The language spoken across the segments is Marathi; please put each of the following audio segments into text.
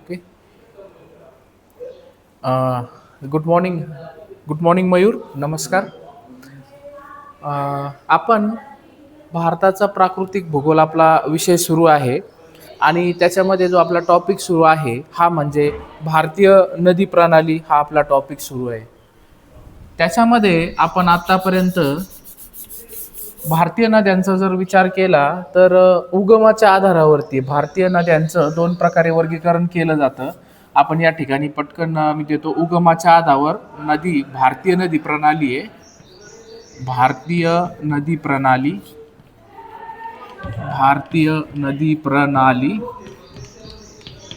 Okay. Good morning. Good morning Mayur. नमस्कार. आपण भारताचा प्राकृतिक भूगोल आपला विषय सुरू आहे आणि त्याच्यामध्ये जो आपला टॉपिक सुरू आहे हा म्हणजे भारतीय नदी प्रणाली हा आपला टॉपिक सुरू आहे. त्याच्यामध्ये आपण आतापर्यंत भारतीय नद्यांचा जर विचार केला तर उगमाच्या आधारावरती भारतीय नद्यांचं दोन प्रकारे वर्गीकरण केलं जातं. आपण या ठिकाणी पटकन मी देतो. उगमाच्या आधारावर नदी भारतीय नदी प्रणाली आहे. भारतीय नदी प्रणाली, भारतीय नदी प्रणाली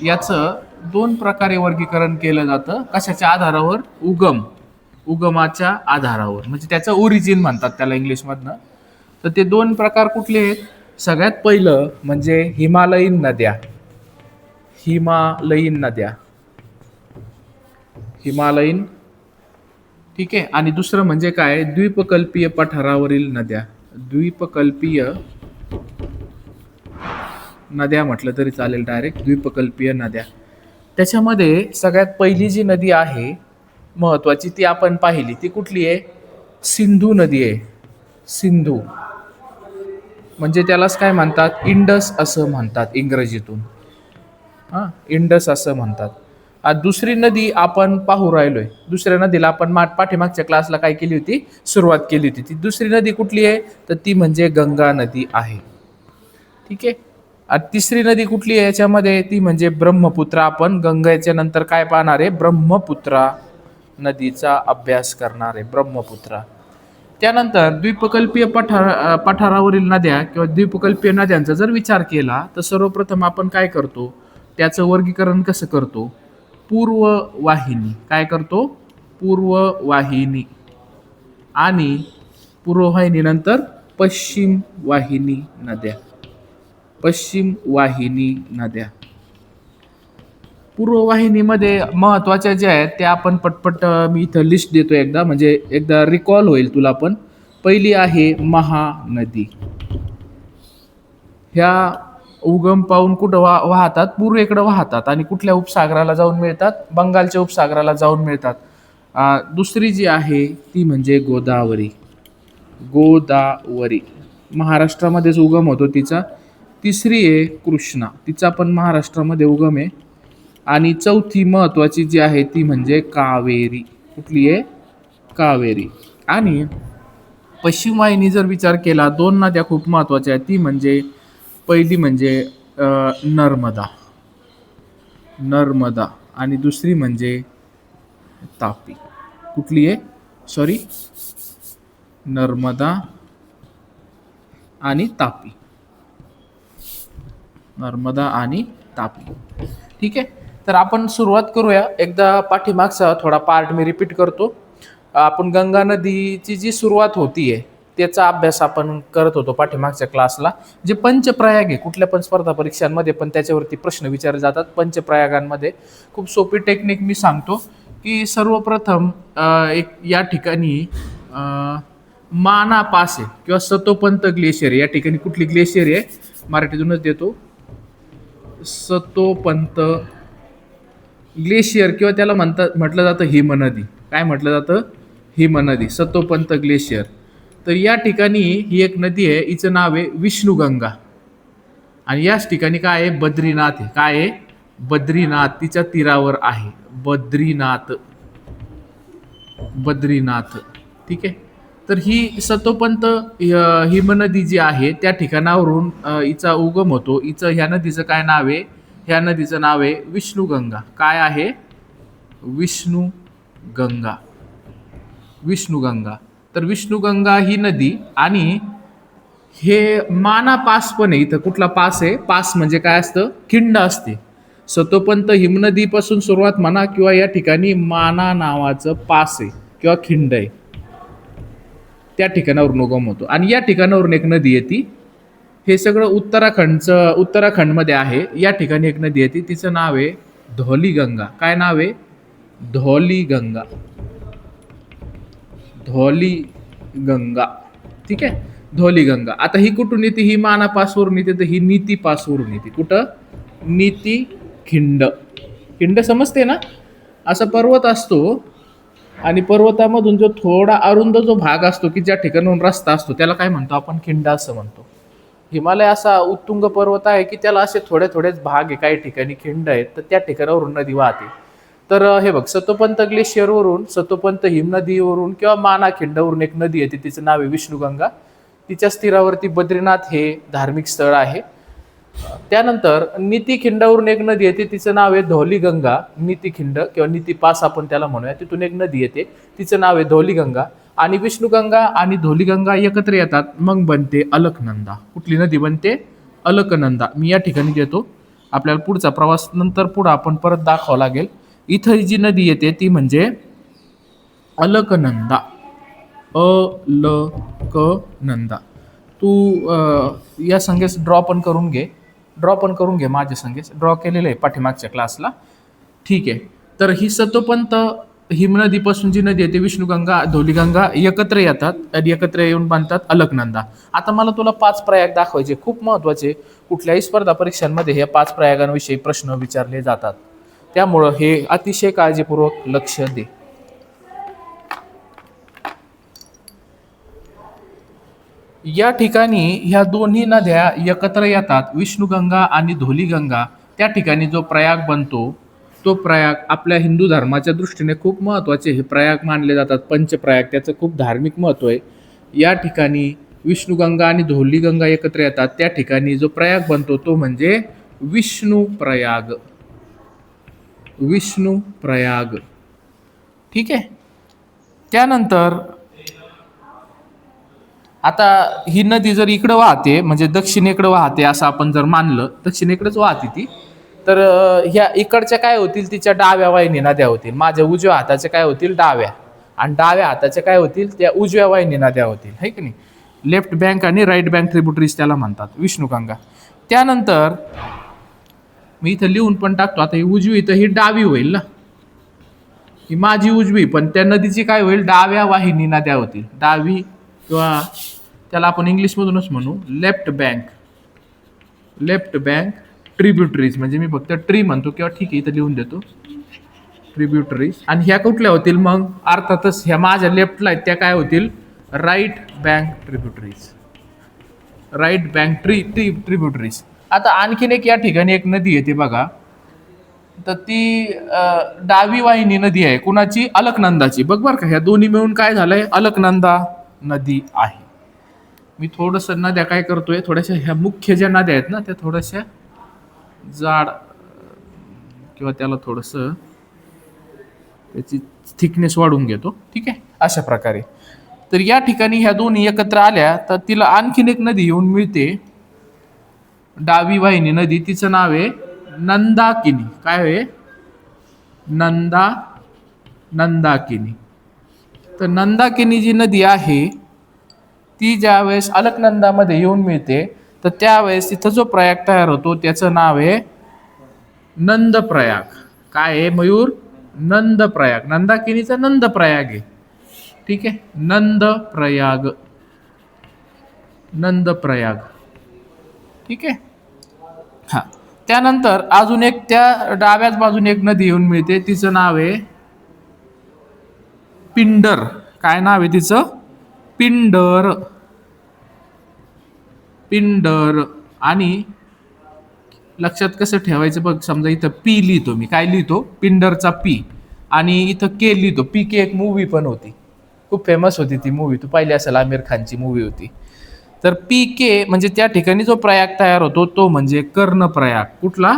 याचं दोन प्रकारे वर्गीकरण केलं जातं. कशाच्या आधारावर? उगमाच्या आधारावर, म्हणजे त्याचं ओरिजिन म्हणतात त्याला इंग्लिशमधनं. तर ते दोन प्रकार कुठले आहेत? सगळ्यात पहिलं म्हणजे हिमालयीन नद्या. हिमालयीन नद्या, हिमालयीन, ठीक आहे. आणि दुसरं म्हणजे काय? द्वीपकल्पीय पठारावरील नद्या. द्वीपकल्पीय नद्या म्हटलं तरी चालेल, डायरेक्ट द्वीपकल्पीय नद्या. त्याच्यामध्ये सगळ्यात पहिली जी नदी आहे महत्वाची ती आपण पाहिली, ती कुठली आहे? सिंधू नदी आहे. सिंधू म्हणजे त्यालाच काय म्हणतात? इंडस असं म्हणतात इंग्रजीतून. इंडस असं म्हणतात. दुसरी नदी आपण पाहू राहिलोय. दुसऱ्या नदीला आपण पाठीमागच्या क्लासला काय केली होती? सुरुवात केली होती. ती दुसरी नदी कुठली आहे? तर ती म्हणजे गंगा नदी आहे. ठीक आहे. तिसरी नदी कुठली आहे याच्यामध्ये? ती म्हणजे ब्रह्मपुत्रा. आपण गंगेच्या नंतर काय पाहणार आहे? ब्रह्मपुत्रा नदीचा अभ्यास करणार आहे. ब्रह्मपुत्रा. त्यानंतर द्वीपकल्पीय पठारावरील नद्या किंवा द्वीपकल्पीय नद्यांचा जर विचार केला तर सर्वप्रथम आपण काय करतो? त्याचं वर्गीकरण कसं करतो? पूर्ववाहिनी. काय करतो? पूर्ववाहिनी. आणि पूर्ववाहिनी नंतर पश्चिम वाहिनी नद्या. पश्चिम वाहिनी नद्या. पूर्ववाहिनीमध्ये महत्वाच्या ज्या आहेत त्या आपण पटपट मी इथं लिस्ट देतो एकदा, म्हणजे एकदा रिकॉल होईल तुला पण. पहिली आहे महानदी. ह्या उगम पाहून कुठं वाहतात? पूर्वेकडे वाहतात आणि कुठल्या उपसागराला जाऊन मिळतात? बंगालच्या उपसागराला जाऊन मिळतात. दुसरी जी आहे ती म्हणजे गोदावरी. गोदावरी महाराष्ट्रामध्येच उगम होतो तिचा. तिसरी आहे कृष्णा, तिचा पण महाराष्ट्रामध्ये उगम आहे. आणि चौथी महत्वाची जी आहे ती म्हणजे कावेरी. कुठली आहे? कावेरी. आणि पश्चिम वाहिनी जर विचार केला, दोन नद्या खूप महत्वाच्या आहेत. ती म्हणजे पहिली म्हणजे नर्मदा. नर्मदा. आणि दुसरी म्हणजे तापी. कुठली आहे? सॉरी, नर्मदा आणि तापी. नर्मदा आणि तापी. ठीक आहे. तर आपण सुरुवात करूया. एकदा पाठीमागचा थोडा पार्ट मी रिपीट करतो. आपण गंगा नदीची जी सुरुवात होतीये त्याचा अभ्यास आपण करत होतो पाठीमागच्या क्लासला. जे पंचप्रयाग आहे, कुठल्या पण स्पर्धा परीक्षांमध्ये पण त्याच्यावरती प्रश्न विचारले जातात. पंचप्रयागांमध्ये खूप सोपी टेक्निक मी सांगतो की सर्वप्रथम एक या ठिकाणी माना पास आहे किंवा सतोपंत ग्लेशियर. या ठिकाणी कुठली ग्लेशियर आहे? मराठीतूनच देतो. सतोपंत ग्लेशियर किंवा त्याला म्हटलं जातं हिमनदी. काय म्हटलं जातं? हिमनदी. सतोपंत ग्लेशियर. तर या ठिकाणी ही एक नदी आहे, हिचं नाव आहे विष्णुगंगा. आणि याच ठिकाणी काय आहे? बद्रीनाथ आहे. काय आहे? बद्रीनाथ तिच्या तीरावर आहे. बद्रीनाथ. बद्रीनाथ. ठीक आहे. तर ही सतोपंत हिमनदी जी आहे त्या ठिकाणावरून हिचा उगम होतो. हिचं ह्या नदीचं काय नाव आहे? ह्या नदीचं नाव आहे विष्णुगंगा. काय आहे? विष्णुगंगा. विष्णुगंगा. तर विष्णुगंगा ही नदी. आणि हे माना पास पण आहे. इथं कुठला पास आहे? पास म्हणजे काय असतं? खिंड असते. सतोपंत हिमनदीपासून सुरुवात म्हणा किंवा या ठिकाणी माना नावाचं पास आहे किंवा खिंड आहे, त्या ठिकाणावरून उगम होतो. आणि या ठिकाणावरून एक नदी येते. हे सगळं उत्तराखंडमध्ये आहे. या ठिकाणी एक नदी येते, तिचं नाव आहे धौलीगंगा. काय नाव आहे? धौलीगंगा. धौलीगंगा. ठीक आहे. धौलीगंगा. आता ही कुठून येते? ही माना पासवरून येते. तर ही नीती पासवरून येते. कुठं? नीती खिंड. खिंड समजते ना? असा पर्वत असतो आणि पर्वतामधून जो थोडा अरुंद जो भाग असतो की ज्या ठिकाणाहून रस्ता असतो त्याला काय म्हणतो आपण? खिंड असं म्हणतो. हिमालय असा उत्तुंग पर्वत आहे की त्याला असे थोडे थोडेच भाग आहे, काही ठिकाणी खिंड आहेत, तर त्या ठिकाणावरून नदी वाहते. तर हे बघ, सतोपंत ग्लेशियरवरून, सतोपंत हिमनदीवरून किंवा माना खिंडावरून एक नदी येते, तिचं नाव आहे विष्णुगंगा. तिच्या स्थिरावरती बद्रीनाथ हे धार्मिक स्थळ आहे. त्यानंतर नीती खिंडावरून एक नदी येते, तिचं नाव आहे धौलीगंगा. नीती खिंड किंवा नीती पास आपण त्याला म्हणूया, तिथून एक नदी येते, तिचं नाव आहे धौलीगंगा. आणि विष्णुगंगा आणि धौलीगंगा एकत्र येतात, मग बनते अलकनंदा. कुठली नदी बनते? अलकनंदा. मी या ठिकाणी देतो, आपल्याला पुढचा प्रवास नंतर पुढे आपण परत दाखवावं लागेल. इथं जी नदी येते ती म्हणजे अलकनंदा. अलकनंदा. तू या संगेस ड्रॉ पण करून घे, माझ्या संगेस ड्रॉ केलेलं आहे पाठीमागच्या क्लासला. ठीक आहे. तर ही सतोपंत हिमनदीपासून जी नदी येते विष्णुगंगा, धौलीगंगा एकत्र येतात आणि एकत्र येऊन बांधतात अलकनंदा. आता मला तुला 5 प्रयाग दाखवायचे, खूप महत्त्वाचे. कुठल्याही स्पर्धा परीक्षांमध्ये हे 5 प्रयागांविषयी प्रश्न विचारले जातात, त्यामुळं हे अतिशय काळजीपूर्वक लक्ष दे. या ठिकाणी ह्या दोन्ही नद्या एकत्र येतात, विष्णुगंगा आणि धौलीगंगा. त्या ठिकाणी जो प्रयाग बनतो तो प्रयाग आपल्या हिंदू धर्माच्या दृष्टीने खूप महत्त्वाचे हे प्रयाग मानले जातात. पंचप्रयाग, त्याचं खूप धार्मिक महत्त्व आहे. या ठिकाणी विष्णुगंगा आणि धौलीगंगा एकत्र येतात, त्या ठिकाणी जो प्रयाग बनतो तो म्हणजे विष्णू प्रयाग. विष्णू प्रयाग. ठीक आहे. त्यानंतर आता ही नदी जर इकडं वाहते म्हणजे दक्षिणेकडे वाहते असं आपण जर मानलं, दक्षिणेकडेच वाहते ती, तर ह्या इकडच्या काय होतील? तिच्या डाव्या वाहिनी नद्या होतील. माझ्या उजव्या हाताच्या काय होतील? डाव्या. आणि डाव्या हाताच्या काय होतील? त्या उजव्या वाहिनी नद्या होतील, है की नाही? लेफ्ट बँक आणि राईट बँक ट्रिब्युटरीज त्याला म्हणतात, विष्णुगंगा. त्यानंतर मी इथं लिहून पण टाकतो, आता ही उजवी, तर ही डावी होईल ना, ही माझी उजवी, पण त्या नदीची काय होईल? डाव्या वाहिनी नद्या होतील. डावी किंवा त्याला आपण इंग्लिशमधूनच म्हणू left bank. Left bank tributaries, म्हणजे मी फक्त ट्री म्हणतो किंवा ठीक आहे इथं लिहून देतो ट्रिब्युटरीज. आणि ह्या कुठल्या होतील मग? अर्थातच ह्या माझ्या लेफ्टला आहेत त्या काय होतील? Right bank tributaries. Right bank tributaries. आता आणखीन एक या ठिकाणी एक नदी येते बघा, तर ती डावी वाहिनी नदी आहे. कुणाची? अलकनंदाची. बघ बरं का, ह्या दोन्ही मिळून काय झालंय? अलकनंदा नदी आहे. मी थोडंसं नद्या काय करतोय, थोड्याशा ह्या मुख्य ज्या नद्या आहेत ना त्या थोड्याशा जाड किंवा त्याला थोडंसं त्याची थिकनेस वाढवून घेतो. ठीक आहे, अशा प्रकारे. तर या ठिकाणी ह्या दोन्ही एकत्र आल्या तर तिला आणखीन एक नदी येऊन मिळते, डावी वाहिनी नदी. तिचं नाव आहे नंदाकिनी. काय आहे? नंदाकिनी. तर नंदाकिनी जी नदी आहे ती ज्या वेळेस अलकनंदामध्ये येऊन मिळते तर त्यावेळेस तिथं जो प्रयाग तयार होतो त्याचं नाव आहे नंदप्रयाग. काय आहे मयूर? नंदप्रयाग. नंदाकिनीचा नंदप्रयाग आहे. ठीक आहे, नंदप्रयाग. नंदप्रयाग. ठीक आहे. हा. त्यानंतर अजून एक त्या डाव्याच बाजूने एक नदी येऊन मिळते, तिचं नाव आहे पिंडर. काय नाव आहे तिचं? पिंडर. पिंडर. आणि लक्षात कसं ठेवायचं बघ, समजा इथं पी लिहितो मी, काय लिहितो? पिंडरचा पी. आणि इथं के लिहितो. पी के एक मूवी पण होती, खूप फेमस होती ती मूवी, तू पाहिली असेल, आमिर खानची मूवी होती. तर पी के म्हणजे त्या ठिकाणी जो प्रयाग तयार होतो तो म्हणजे कर्णप्रयाग. कुठला?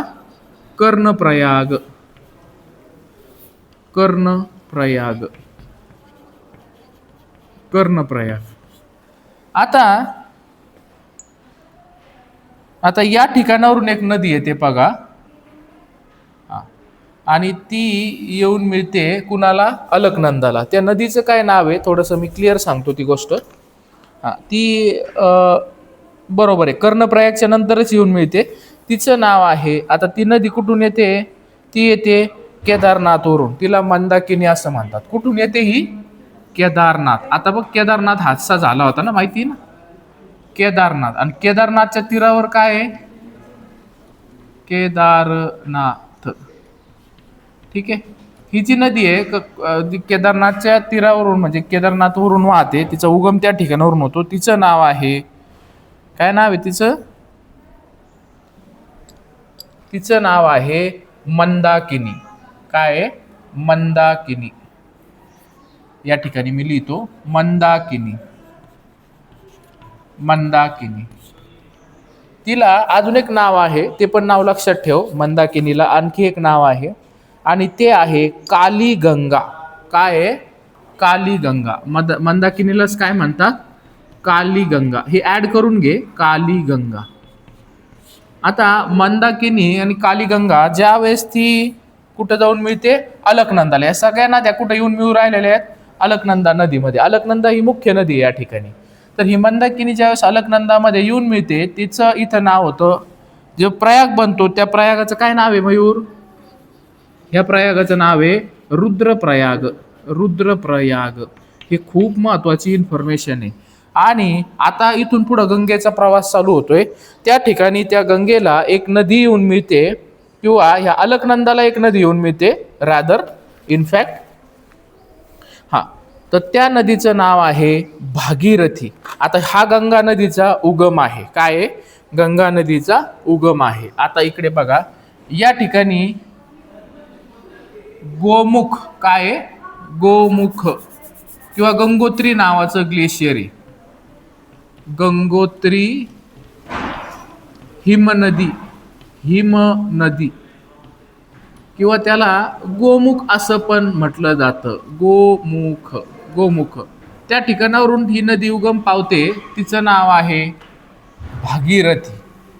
कर्णप्रयाग. कर्णप्रयाग. कर्णप्रयाग. आता या ठिकाणावरून एक नदी येते बघा, आणि ती येऊन मिळते कुणाला? अलकनंदाला. त्या नदीचं काय नाव आहे थोडंसं मी क्लिअर सांगतो ती गोष्ट. ती बरोबर आहे, कर्णप्रयागच्या नंतरच येऊन मिळते. तिचं नाव आहे, आता ती नदी कुठून येते? ती येते केदारनाथवरून. तिला मंदाकिनी असं म्हणतात. कुठून येते ही? केदारनाथ. आता बघ, केदारनाथ हादसा झाला होता ना, माहिती ना? केदारनाथ. आणि केदारनाथच्या तीरावर काय आहे? केदारनाथ. ठीक आहे. ही जी नदी आहे ती केदारनाथच्या तीरावरून म्हणजे केदारनाथवरून वाहते, तिचा उगम त्या ठिकाणावरून होतो. तिचं नाव आहे, काय नाव आहे तिचं? तिचं नाव आहे मंदाकिनी. काय आहे? मंदाकिनी. या ठिकाणी मी लिहितो मंदाकिनी. मंदाकिनी. तिला अजून एक नाव आहे, ते पण नाव लक्षात ठेव. मंदाकिनीला आणखी एक नाव आहे आणि ते आहे काली गंगा. काय आहे? काली गंगा. मंदाकिनीलाच काय म्हणतात? काली गंगा. हे ऍड करून घे, काली गंगा. आता मंदाकिनी आणि काली गंगा ज्या वेळेस ती कुठं जाऊन मिळते? अलकनंदाला. या सगळ्या नद्या कुठं येऊन मिळून राहिलेल्या आहेत? अलकनंदा नदीमध्ये. अलकनंदा ही मुख्य नदी आहे या ठिकाणी. तर ही मंदाकिनी ज्यावेळेस अलकनंदामध्ये येऊन मिळते, तिचं इथं नाव होतं, जे प्रयाग बनतो त्या प्रयागाचं काय नाव आहे मयूर? या प्रयागाचं नाव आहे रुद्रप्रयाग. रुद्रप्रयाग. हे खूप महत्वाची इन्फॉर्मेशन आहे. आणि आता इथून पुढे गंगेचा प्रवास चालू होतोय. त्या ठिकाणी त्या गंगेला एक नदी येऊन मिळते, किंवा ह्या अलकनंदाला एक नदी येऊन मिळते, रादर इनफॅक्ट. हा, तर त्या नदीचं नाव आहे भागीरथी. आता हा गंगा नदीचा उगम आहे. काय आहे? गंगा नदीचा उगम आहे. आता इकडे बघा, या ठिकाणी गोमुख. काय आहे? गोमुख किंवा गंगोत्री नावाचं ग्लेशियर आहे. गंगोत्री हिमनदी. हिमनदी किंवा त्याला गोमुख असं पण म्हटलं जातं. गोमुख. गोमुख. त्या ठिकाणावरून ही नदी उगम पावते. तिचं नाव आहे भागीरथी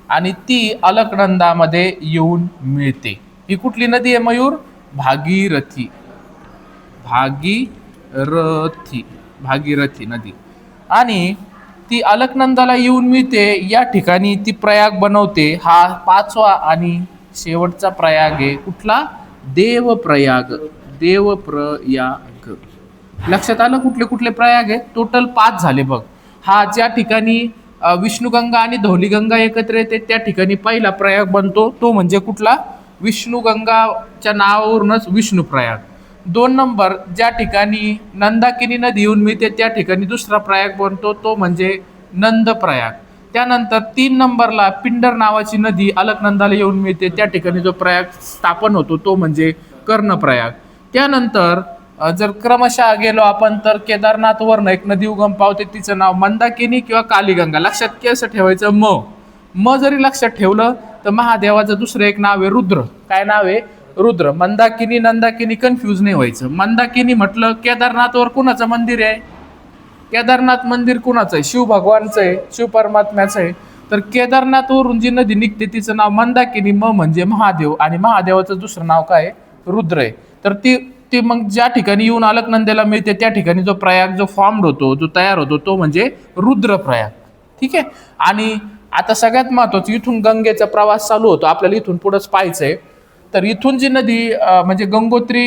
आणि ती अलकनंदामध्ये येऊन मिळते. ही कुठली नदी आहे मयूर? भागीरथी. भागीरथी. भागीरथी नदी. आणि ती अलकनंदाला येऊन मिळते. या ठिकाणी ती प्रयाग बनवते. हा 5वा आणि शेवटचा प्रयाग आहे. कुठला? देवप्रयाग. देवप्रयाग. लक्षात आलं कुठले कुठले प्रयाग आहेत? टोटल 5 झाले बघ. हा ज्या ठिकाणी विष्णुगंगा आणि धौलीगंगा एकत्र येते त्या ठिकाणी पहिला प्रयाग बनतो, तो म्हणजे कुठला? विष्णुगंगाच्या नावावरूनच विष्णू प्रयाग. 2 नंबर, ज्या ठिकाणी नंदाकिनी नदी येऊन मिळते त्या ठिकाणी दुसरा प्रयाग बनतो, तो म्हणजे नंद प्रयाग. त्यानंतर 3 नंबरला पिंडर नावाची नदी अलकनंदाला येऊन मिळते, त्या ठिकाणी जो प्रयाग स्थापन होतो तो म्हणजे कर्णप्रयाग. त्यानंतर जर क्रमशः गेलो आपण तर केदारनाथवरनं एक नदी उगम पावते, तिचं नाव मंदाकिनी किंवा कालीगंगा. लक्षात कसं ठेवायचं? म जरी लक्षात ठेवलं तर महादेवाचं दुसरं एक नाव आहे रुद्र. काय नाव आहे? रुद्र. मंदाकिनी नंदाकिनी कन्फ्यूज नाही व्हायचं. मंदाकिनी म्हटलं केदारनाथवर कुणाचं मंदिर आहे? केदारनाथ मंदिर कुणाचं आहे? शिव भगवानचं आहे, शिव परमात्म्याचं आहे. तर केदारनाथवरून जी नदी निघते तिचं नाव मंदाकिनी. म्हणजे महादेव, आणि महादेवाचं दुसरं नाव काय आहे? रुद्र आहे. तर ती मग ज्या ठिकाणी येऊन अलकनंदेला मिळते त्या ठिकाणी जो प्रयाग जो फॉर्म होतो, जो तयार होतो, तो म्हणजे रुद्रप्रयाग. ठीक आहे. आणि आता सगळ्यात महत्वाचं, इथून गंगेचा प्रवास चालू होतो, आपल्याला इथून पुढंच पाहायचंय. तर इथून जी नदी म्हणजे गंगोत्री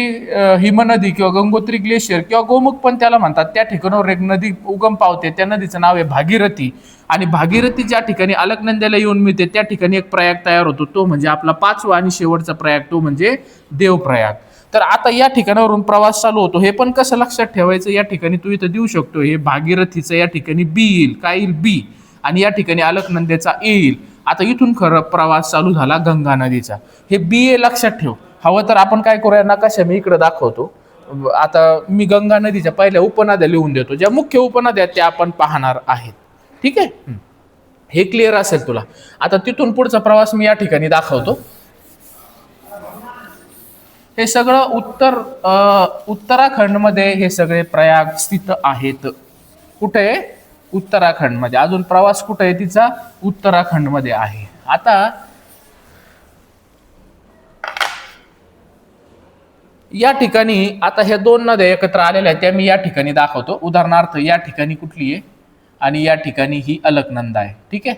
हिमनदी किंवा गंगोत्री ग्लेशियर किंवा गोमुख पण त्याला म्हणतात, त्या ठिकाणावर एक नदी उगम पावते. त्या नदीचं नाव आहे भागीरथी. आणि भागीरथी ज्या ठिकाणी अलकनंद्याला येऊन मिळते त्या ठिकाणी एक प्रयाग तयार होतो, तो म्हणजे आपला 5वा आणि शेवटचा प्रयाग, तो म्हणजे देवप्रयाग. तर आता या ठिकाणावरून प्रवास चालू होतो. हे पण कसं लक्षात ठेवायचं? या ठिकाणी तू इथं देऊ शकतो, हे भागीरथीचं या ठिकाणी बी येईल. काय येईल? बी. आणि या ठिकाणी अलकनंदेचा ए येईल. आता इथून खरं प्रवास चालू झाला गंगा नदीचा. हे बी ए लक्षात ठेव. हवं तर आपण काय करूया, नकाशा मी इकडे दाखवतो. आता मी गंगा नदीच्या पहिल्या उपनद्या लिहून देतो, ज्या मुख्य उपनद्या त्या आपण पाहणार आहेत. ठीक आहे. हे क्लिअर असेल तुला. आता तिथून पुढचा प्रवास मी या ठिकाणी दाखवतो. हे सगळं उत्तराखंडमध्ये हे सगळे प्रयाग स्थित आहेत. कुठे? उत्तराखंडमध्ये. अजून प्रवास कुठे आहे तिचा? उत्तराखंडमध्ये आहे. आता या ठिकाणी आता ह्या 2 नद्या एकत्र आलेल्या आहेत, त्या मी या ठिकाणी दाखवतो. उदाहरणार्थ या ठिकाणी कुठली आहे आणि या ठिकाणी ही अलकनंदा आहे. ठीक आहे.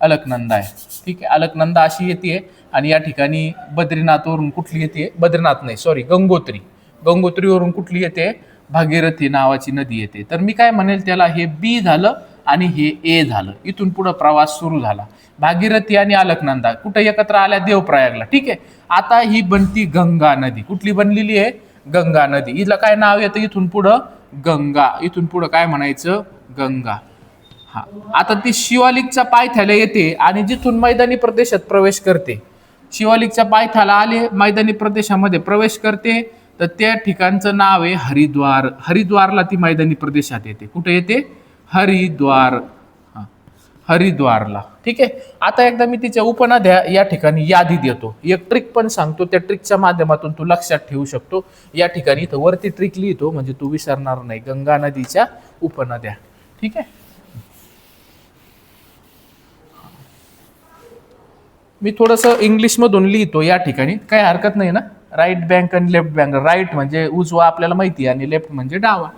अलकनंदा आहे. ठीक आहे. अलकनंदा अशी येते आणि या ठिकाणी बद्रीनाथवरून कुठली येते? बद्रीनाथ नाही, सॉरी, गंगोत्री. गंगोत्रीवरून कुठली येते? भागीरथी नावाची नदी येते. तर मी काय म्हणेल त्याला, हे बी झालं आणि हे ए झालं. इथून पुढे प्रवास सुरू झाला. भागीरथी आणि अलकनंदा कुठे एकत्र आल्या? देवप्रयागला. ठीक आहे. आता ही बनती गंगा नदी. कुठली बनलेली आहे? गंगा नदी. हिला काय नाव येतं इथून पुढं? गंगा. इथून पुढं काय म्हणायचं? गंगा. हा. आता ती शिवालिकच्या पायथ्याला येते आणि जिथून मैदानी प्रदेशात प्रवेश करते. शिवालिकच्या पायथ्याला आले, मैदानी प्रदेशामध्ये प्रवेश करते, तर त्या ठिकाणचं नाव आहे हरिद्वार. हरिद्वारला ती मैदानी प्रदेशात येते. कुठे येते? हरिद्वार. हरिद्वारला. ठीक आहे. आता एकदा मी तिच्या उपनद्या या ठिकाणी यादी देतो. एक ट्रिक पण सांगतो, त्या ट्रिकच्या माध्यमातून तू लक्षात ठेवू शकतो. या ठिकाणी इथं वरती ट्रिक लिहितो म्हणजे तू विसरणार नाही. गंगा नदीच्या उपनद्या. ठीक आहे. मी थोडंसं इंग्लिशमधून लिहितो या ठिकाणी, काही हरकत नाही ना. राईट बँक आणि लेफ्ट बँक. राईट म्हणजे उजवा आपल्याला माहिती आहे आणि लेफ्ट म्हणजे डावा.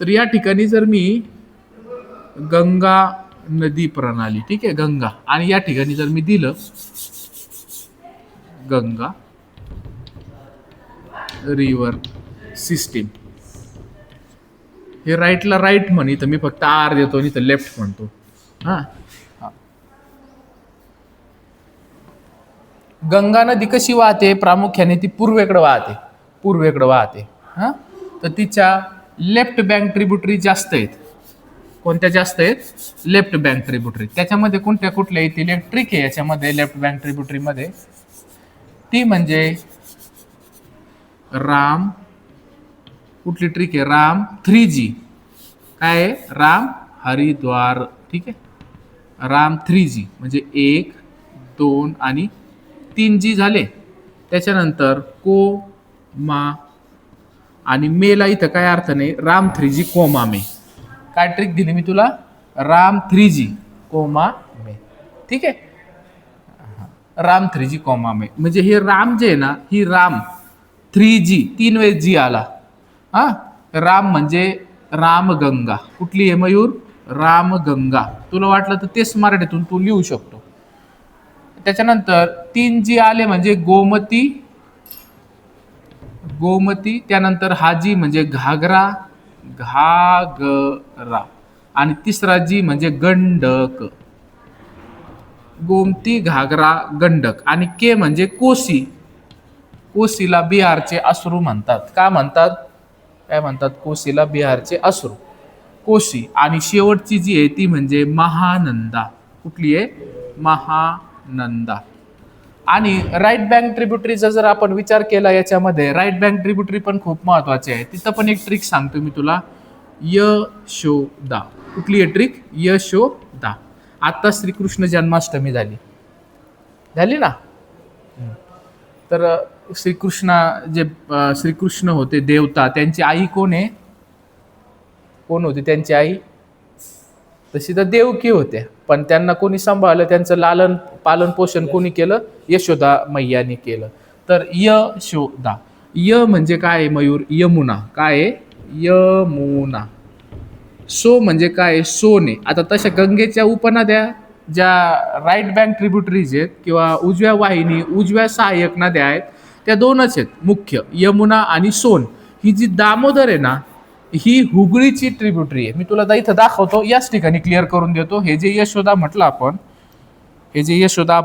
तर या ठिकाणी जर मी गंगा नदी प्रणाली, ठीक आहे, गंगा, आणि या ठिकाणी जर मी दिलं गंगा रिव्हर सिस्टीम, हे राईटला राईट म्हणी, तर मी फक्त आर देतो आणि तर लेफ्ट म्हणतो. हा. गंगा नदी कशी वाहते? प्रामुख्याने ती पूर्वेकडे वाहते. पूर्वेकडे वाहते. हा. तर तिच्या लेफ्ट बँक ट्रिब्युटरी जास्त आहेत. कोणत्या जास्त आहेत? Left bank tributary. त्याच्यामध्ये कोणत्या कुठल्या येतील? एक ट्रिक आहे याच्यामध्ये लेफ्ट बँक ट्रिब्युटरी मध्ये, ती म्हणजे राम. कुठली ट्रिक आहे? राम 3G. काय आहे? राम हरिद्वार. ठीक आहे. राम 3G म्हणजे 1, 2 आणि 3G झाले. त्याच्यानंतर को मा आणि मेला इथं काय अर्थ नाही. राम 3G कोमा मे. काय ट्रिक दिली मी तुला? राम 3G कोमा मे. ठीक आहे. राम 3G कोमा मे म्हणजे हे राम जे आहे ना, ही राम 3G 3 वेळेस जी आला. हा. राम म्हणजे रामगंगा. कुठली आहे मयूर? रामगंगा. तुला वाटलं तर तेच मराठीतून तू लिहू शकतो. त्याच्यानंतर 3G आले म्हणजे गोमती. गोमती. त्यानंतर हाजी म्हणजे घागरा. घागरा. आणि तिसरा जी म्हणजे गंडक. गोमती, घागरा, गंडक. आणि के म्हणजे कोसी. कोसीला बिहारचे अश्रू म्हणतात. का म्हणतात? काय म्हणतात? कोसीला बिहारचे अश्रू. कोसी. आणि शेवटची जी आहे ती म्हणजे महानंदा. कुठली आहे? महानंदा. आणि राईट बँक ट्रिब्युटरीचा जर आपण विचार केला याच्यामध्ये, राईट बँक ट्रिब्युटरी पण खूप महत्वाची आहे. तिथं पण एक ट्रिक सांगतो मी तुला. यशोदा. कुठली आहे ट्रिक? यशोदा. आता श्रीकृष्ण जन्माष्टमी झाली ना. तर श्रीकृष्ण होते देवता, त्यांची आई कोण आहे? कोण होती त्यांची आई? तशी तर देवकी होत्या, पण त्यांना कोणी सांभाळलं? त्यांचं लालन पालन पोषण कोणी केलं? यशोदा मैयाने केलं. तर यशोदा. य म्हणजे काय आहे मयूर? यमुना. काय आहे? यमुना. सो म्हणजे काय? सोने. आता तशा गंगेच्या उपनद्या ज्या राईट बँक ट्रिब्युटरीज आहेत किंवा उजव्या वाहिनी, उजव्या सहाय्यक नद्या आहेत, त्या दोनच आहेत मुख्य, यमुना आणि सोन. ही जी दामोदर आहे ना, ही हुगळीची ट्रिब्युटरी आहे. मी तुला इथं दाखवतो, याच ठिकाणी क्लिअर करून देतो. हे जे यशोदा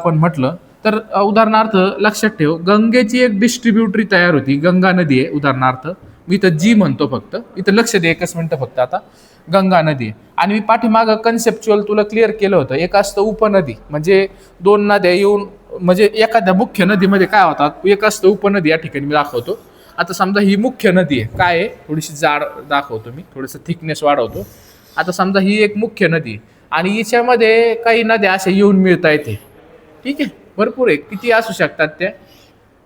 म्हटलं तर उदाहरणार्थ लक्षात ठेव, गंगेची एक डिस्ट्रीब्युटरी तयार होती. गंगा नदी आहे उदाहरणार्थ, मी इथं जी म्हणतो फक्त, इथं लक्ष दे, एकच मिनिटं फक्त. आता गंगा नदी आहे आणि मी पाठीमागं कन्सेप्च्युअल तुला क्लिअर केलं होतं. एक असतं उपनदी, म्हणजे दोन नद्या येऊन, म्हणजे एखाद्या मुख्य नदीमध्ये काय होतात, एक असतं उपनदी. या ठिकाणी मी दाखवतो. आता समजा ही मुख्य नदी आहे. काय आहे? थोडीशी जाड दाखवतो मी, थोडंसं थिकनेस वाढवतो. आता समजा ही एक मुख्य नदी आहे आणि हिच्यामध्ये काही नद्या अशा येऊन मिळता येते. ठीक आहे. भरपूर आहे, किती असू शकतात त्या.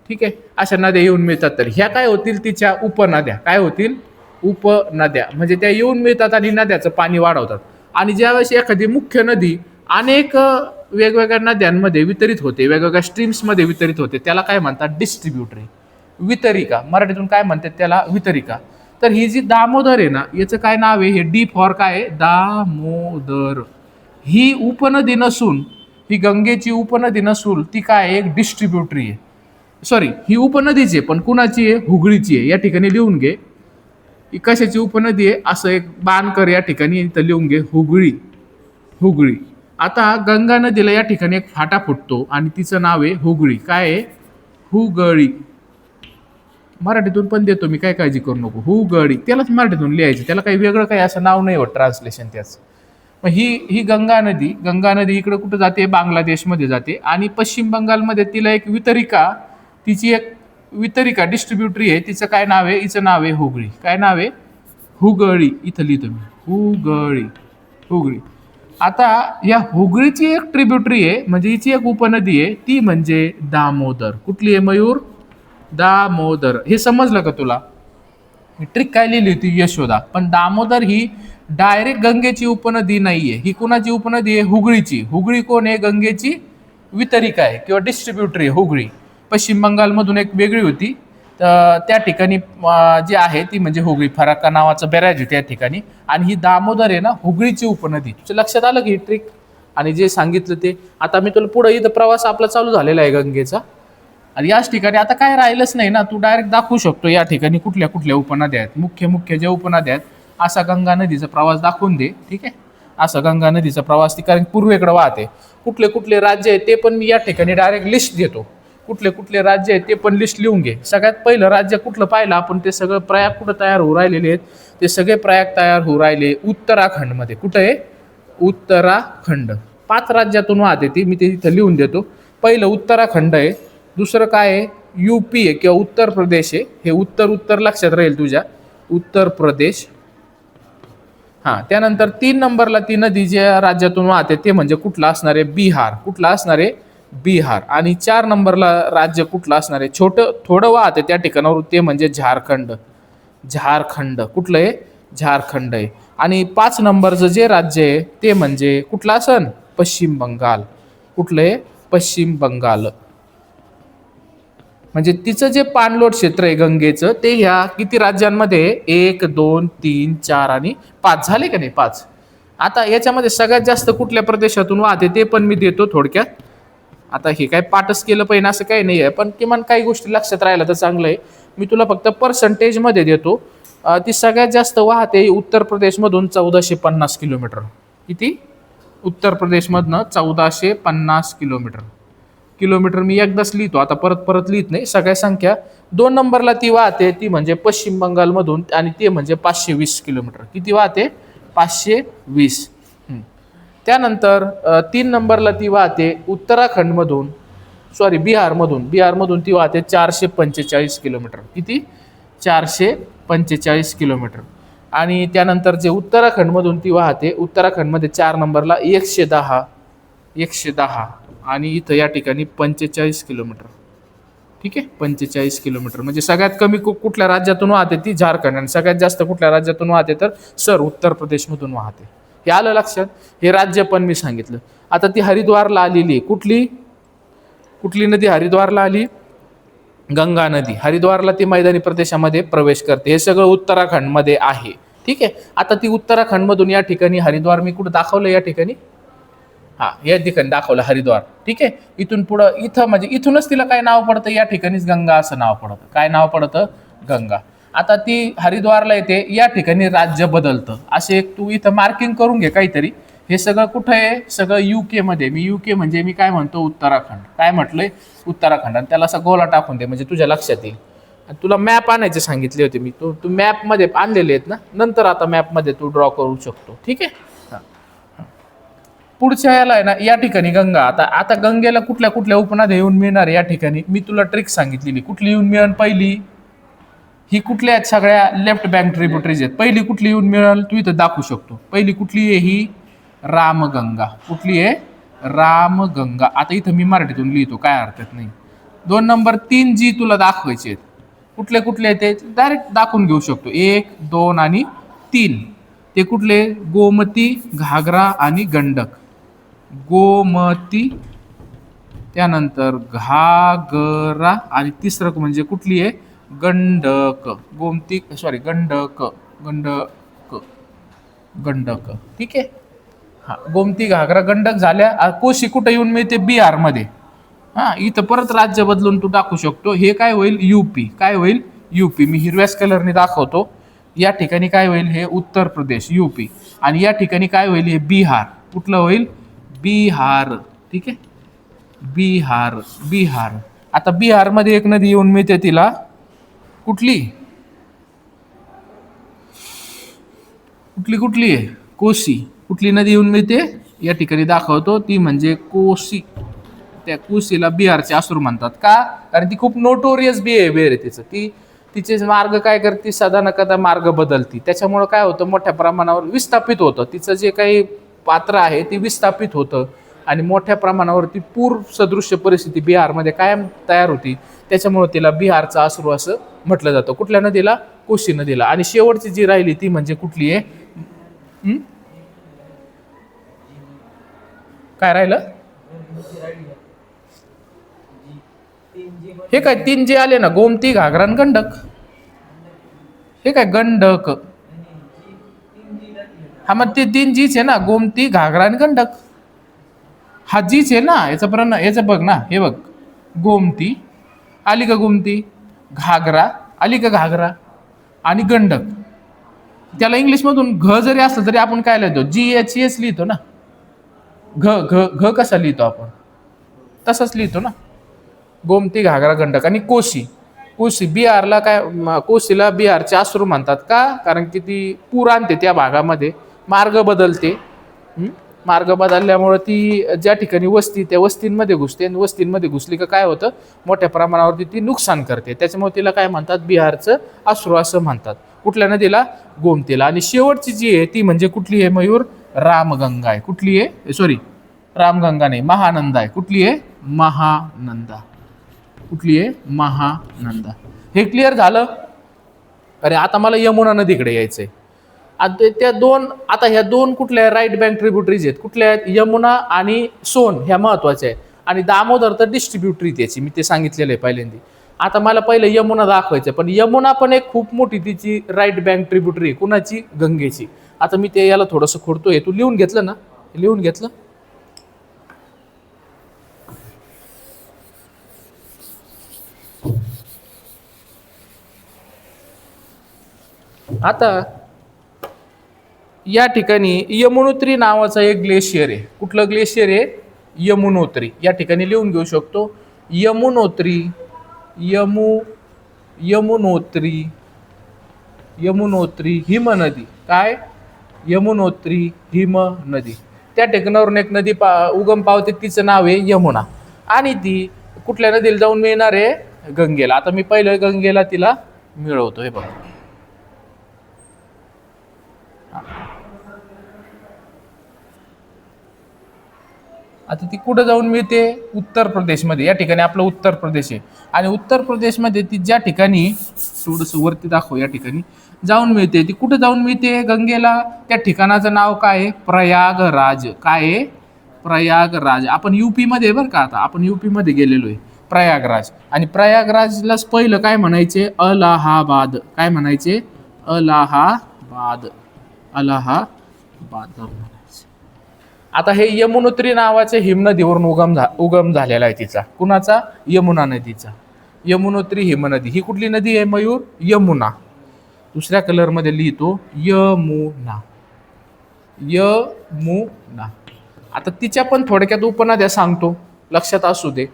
ठीक आहे. अशा नद्या येऊन मिळतात. तर ह्या काय होतील? तिच्या उपनद्या. काय होतील? उपनद्या. म्हणजे त्या येऊन मिळतात आणि नद्याचं पाणी वाढवतात. आणि ज्यावेळेस एखादी मुख्य नदी अनेक वेगवेगळ्या नद्यांमध्ये वितरित होते, वेगवेगळ्या स्ट्रीम्समध्ये वितरित होते, त्याला काय म्हणतात? डिस्ट्रीब्युटरी. वितरिका. मराठीतून काय म्हणतात त्याला? वितरिका. तर ही जी दामोदर आहे ना, याचं काय नाव आहे? हे डी फॉर काय आहे? दामोदर. ही उपनदी नसून, ही गंगेची उपनदी नसून ती काय? एक डिस्ट्रीब्युटरी आहे. सॉरी, ही उपनदीची आहे, पण कुणाची आहे? हुगळीची आहे. या ठिकाणी लिहून घे, ही कशाची उपनदी आहे? असं एक बाण कर या ठिकाणी, इथं लिहून घे, हुगळी. हुगळी. आता गंगा नदीला या ठिकाणी एक फाटा फुटतो आणि तिचं नाव आहे हुगळी. काय आहे? हुगळी. मराठीतून पण देतो मी, काय काळजी करू नको. हुगळी त्यालाच मराठीतून लिहायचं, त्याला काही वेगळं काही असं नाव नाही होत ट्रान्सलेशन त्याचं. मग ही गंगा नदी इकडे कुठं जाते? बांगलादेशमध्ये जाते. आणि पश्चिम बंगालमध्ये तिला एक वितरिका, तिची एक वितरिका डिस्ट्रीब्युटरी आहे, तिचं काय नाव आहे? हिचं नाव आहे हुगळी. काय नाव आहे? हुगळी. इथं लिहितो मी, हुगळी. हुगळी. आता या हुगळीची एक ट्रिब्युटरी आहे, म्हणजे हिची एक उपनदी आहे, ती म्हणजे दामोदर. कुठली आहे मयूर? दामोदर. हे समजलं का तुला? ट्रिक काय लिहिली होती? यशोदा. पण दामोदर ही डायरेक्ट गंगेची उपनदी नाहीये, ही कुणाची उपनदी आहे? हुगळीची. हुगळी कोण आहे? गंगेची वितरिका आहे किंवा डिस्ट्रीब्युटरी आहे हुगळी. पश्चिम बंगालमधून एक वेगळी होती, तर त्या ठिकाणी जी आहे ती म्हणजे हुगळी. फराक्का नावाचं बॅरेज आहे त्या ठिकाणी. आणि ही दामोदर आहे ना, हुगळीची उपनदी. तुझं लक्षात आलं की ही ट्रिक आणि जे सांगितलं ते? आता मी तुला पुढे इथं प्रवास आपला चालू झालेला आहे गंगेचा, आणि याच ठिकाणी आता काय राहिलंच नाही ना, तू डायरेक्ट दाखवू शकतो या ठिकाणी कुठल्या कुठल्या उपनद्या आहेत. मुख्य ज्या उपनद्या आहेत, असा गंगा नदीचा प्रवास दाखवून दे. ठीक आहे, असा गंगा नदीचा प्रवास ती, कारण पूर्वेकडे वाहते. कुठले कुठले राज्य आहेत ते पण मी या ठिकाणी डायरेक्ट लिस्ट देतो. कुठले कुठले राज्य आहेत ते पण लिस्ट लिहून घे. सगळ्यात पहिलं राज्य कुठलं पाहिलं आपण? ते सगळं प्रयाग कुठं तयार होऊ राहिलेले आहेत? ते सगळे प्रयाग तयार होऊ राहिले उत्तराखंडमध्ये. कुठं आहे? उत्तराखंड. 5 राज्यातून वाहते ती, मी ते इथं लिहून देतो. पहिलं उत्तराखंड आहे. दुसरं काय आहे? यूपी आहे किंवा उत्तर प्रदेश आहे. हे उत्तर लक्षात राहील तुझ्या, उत्तर प्रदेश. हां, त्यानंतर 3 नंबरला ती नदी ज्या राज्यातून वाहते ते म्हणजे कुठलं असणार आहे? बिहार. कुठलं असणार आहे? बिहार. आणि 4 नंबरला राज्य कुठलं असणार आहे? थोडं वाहते त्या ठिकाणावर, ते म्हणजे झारखंड. झारखंड. कुठलं आहे? झारखंड आहे. आणि 5 नंबरचं जे राज्य आहे ते म्हणजे कुठलं असन? पश्चिम बंगाल. कुठलं आहे? पश्चिम बंगाल. म्हणजे तिचं जे पाणलोट क्षेत्र आहे गंगेचं, ते ह्या किती राज्यांमध्ये? 1, 2, 3, 4 आणि 5 झाले का नाही? 5. आता याच्यामध्ये सगळ्यात जास्त कुठल्या प्रदेशातून वाहते ते पण मी देतो थोडक्यात. आता हे काय पाठच केलं पाहिजे असं काही नाही आहे, पण किमान काही गोष्टी लक्षात राहिला तर चांगलं आहे. मी तुला फक्त पर्सेंटेजमध्ये देतो. ती सगळ्यात जास्त वाहते उत्तर प्रदेशमधून 1450 किलोमीटर. किती? उत्तर प्रदेशमधनं 1450 किलोमीटर मी एकदाच लिहितो, आता परत लिहित नाही सगळ्या संख्या. 2 नंबरला ती वाहते, ती म्हणजे पश्चिम बंगालमधून, आणि ते म्हणजे 520 किलोमीटर. किती वाहते? 520. त्यानंतर 3 नंबरला ती वाहते उत्तराखंडमधून, बिहारमधून ती वाहते 445 किलोमीटर. किती? 445 किलोमीटर. आणि त्यानंतर जे उत्तराखंडमधून ती वाहते, उत्तराखंडमध्ये 4 नंबरला 110 आणि इथं या ठिकाणी 45 किलोमीटर. ठीक आहे, 45 किलोमीटर. म्हणजे सगळ्यात कमी कुठल्या राज्यातून वाहते? ती झारखंड. आणि सगळ्यात जास्त कुठल्या राज्यातून वाहते? तर उत्तर प्रदेशमधून वाहते. हे आलं लक्षात? हे राज्य पण मी सांगितलं. आता ती हरिद्वारला आलेली आहे. कुठली नदी हरिद्वारला आली? गंगा नदी. हरिद्वारला ती मैदानी प्रदेशामध्ये प्रवेश करते. हे सगळं उत्तराखंडमध्ये आहे. ठीक आहे. आता ती उत्तराखंडमधून या ठिकाणी हरिद्वार मी कुठं दाखवलं? या ठिकाणी, या ठिकाणी दाखवलं हरिद्वार. ठीक आहे. इथून पुढं इथं म्हणजे इथूनच तिला काय नाव पडतं? या ठिकाणीच गंगा असं नाव पडतं. काय नाव पडतं? गंगा. आता ती हरिद्वारला येते, या ठिकाणी राज्य बदलतं. असे एक तू इथं मार्किंग करून घे काहीतरी. हे सगळं कुठं आहे? सगळं UK मध्ये. UK म्हणजे मी काय म्हणतो? उत्तराखंड. काय म्हटलंय? उत्तराखंड. आणि त्याला असा गोला टाकून दे म्हणजे तुझ्या लक्षात येईल. आणि तुला मॅप आणायचे सांगितले होते मी, तू मॅपमध्ये आणलेले आहेत ना, नंतर आता मॅपमध्ये तू ड्रॉ करू शकतो. ठीक आहे. पुढच्या याला आहे ना, या ठिकाणी गंगा. आता गंगेला कुठल्या उपनद्या येऊन मिळणार या ठिकाणी? मी तुला ट्रिक सांगितलेली. कुठली येऊन मिळेल? पहिली ही कुठल्या आहेत? सगळ्या लेफ्ट बँक ट्रिब्युटरीज आहेत. पहिली कुठली येऊन मिळेल? तू इथं दाखवू शकतो. पहिली कुठली आहे? ही रामगंगा. कुठली आहे? रामगंगा. आता इथं मी मराठीतून लिहितो, काय हरकत नाही. 2 नंबर 3 जी तुला दाखवायचे आहेत, कुठले आहेत ते डायरेक्ट दाखवून घेऊ शकतो. 1, 2 आणि 3. ते कुठले? गोमती, घागरा आणि गंडक. गोमती, त्यानंतर घागरा, आणि तिसरं म्हणजे कुठली आहे? गंडक. गंडक. ठीक आहे. गोमती, घागरा, गंडक झाल्या. कोशी कुठं येऊन मिळते? बिहारमध्ये. इथं परत राज्य बदलून तू टाकू शकतो. हे काय होईल? यूपी. काय होईल? यूपी. मी हिरव्याच कलरने दाखवतो. या ठिकाणी काय होईल? हे उत्तर प्रदेश, यूपी. आणि या ठिकाणी काय होईल? हे बिहार. कुठलं होईल? बिहार. ठीक आहे, बिहार. बिहार. आता बिहारमध्ये एक नदी येऊन मिळते, तिला कुठली कुठली कुठली आहे? कोसी. कुठली नदी येऊन मिळते या ठिकाणी दाखवतो, ती म्हणजे कोसी. त्या कोसीला बिहारचे असूर म्हणतात का? कारण ती खूप नोटोरियस बिहेवियर आहे तिचं. ती तिचे मार्ग काय करते, सदा न कदा मार्ग बदलती. त्याच्यामुळं काय होतं, मोठ्या प्रमाणावर विस्थापित होतं तिचं जे काही पात्र आहे ते विस्थापित होतं आणि मोठ्या प्रमाणावरती पूर सदृश्य परिस्थिती बिहारमध्ये कायम तयार होती. त्याच्यामुळे तिला बिहारचा अश्रू असं म्हटलं जातं. कुठल्या नदीला? कोसी नदीला. आणि शेवटची जी राहिली ती म्हणजे कुठली आहे? काय राहिलं? हे काय तीन जे आले ना, गोमती, घागरा आणि गंडक. हे काय गंडक? हा मग ते तीन जीच आहे ना, गोमती, घागरा आणि गंडक. हा जीच आहे ना. याचं बघ ना, हे बघ, गोमती आली का? गोमती. घागरा आली का? घागरा. आणि गंडक. त्याला इंग्लिशमधून घ जरी असलं तरी आपण काय लिहितो? GHS लिहितो ना. घ घ घ कसा लिहितो आपण? तसंच लिहितो ना. गोमती, घागरा, गंडक. आणि कोसी. कोसी बिहारला काय, कोसीला बिहारचे अश्रू म्हणतात का? कारण की ती पूर आणते त्या भागामध्ये, मार्ग बदलते. मार्ग बदलल्यामुळे ती ज्या ठिकाणी वस्ती, त्या वस्तींमध्ये घुसते आणि वस्तींमध्ये घुसली का काय होतं, मोठ्या प्रमाणावरती ती नुकसान करते. त्याच्यामुळे तिला काय म्हणतात? बिहारचं अश्रू असं म्हणतात. कुठल्या नदीला? गोमतीला. आणि शेवटची जी आहे ती म्हणजे कुठली आहे मयूर? रामगंगा आहे. कुठली आहे? सॉरी, रामगंगा नाही, महानंदा आहे. कुठली आहे? महानंदा. कुठली आहे? महानंदा. हे क्लिअर झालं? अरे आता मला यमुना नदीकडे यायचंय. आता त्या दोन, आता ह्या दोन कुठल्या राईट बँक ट्रिब्युटरीज आहेत? कुठल्या आहेत? यमुना आणि सोन ह्या महत्वाच्या आहेत. आणि दामोदर तर डिस्ट्रीब्युटरी त्याची, मी ते सांगितलेलं आहे पहिल्यांदा. आता मला पहिलं यमुना दाखवायचं, पण यमुना पण एक खूप मोठी तिची राईट बँक ट्रिब्युटरी आहे. कुणाची? गंगेची. आता मी ते याला थोडंसं खोडतोय. तू लिहून घेतलं ना? लिहून घेतलं? आता या ठिकाणी यमुनोत्री नावाचा एक ग्लेशियर आहे. कुठलं ग्लेशियर आहे? यमुनोत्री. या ठिकाणी लिहून घेऊ शकतो, यमुनोत्री. यमुनोत्री. यमुनोत्री हिम नदी. काय? यमुनोत्री हिम नदी. त्या ठिकाणावरून एक नदी उगम पावते, तिचं नाव आहे यमुना. आणि ती कुठल्या नदीला जाऊन मिळणार आहे? गंगेला. आता मी पहिलं गंगेला तिला मिळवतो. हे बघा, आता ती कुठं जाऊन मिळते? उत्तर प्रदेशमध्ये. या ठिकाणी आपलं उत्तर प्रदेश आहे. आणि उत्तर प्रदेशमध्ये ती ज्या ठिकाणी, थोडंसं वरती दाखव, या ठिकाणी जाऊन मिळते. ती कुठं जाऊन मिळते गंगेला? त्या ठिकाणाचं नाव काय आहे? प्रयागराज. काय आहे? प्रयागराज. आपण UP मध्ये, बरं का, आता आपण UP मध्ये गेलेलो आहे. प्रयागराज. आणि प्रयागराजलाच पहिलं काय म्हणायचे? अलाहाबाद. काय म्हणायचे? अलाहाबाद. अलाहाबाद. आता हे यमुनोत्री नावाच्या हिमनदीवरून उगम झालेला आहे तिचा. कुणाचा? यमुना नदीचा. यमुनोत्री हिमनदी. ही कुठली नदी आहे मयूर? यमुना. दुसऱ्या कलरमध्ये लिहितो, यमुना. यमुना. आता तिच्या पण थोडक्यात उपनद्या सांगतो, लक्षात असू दे.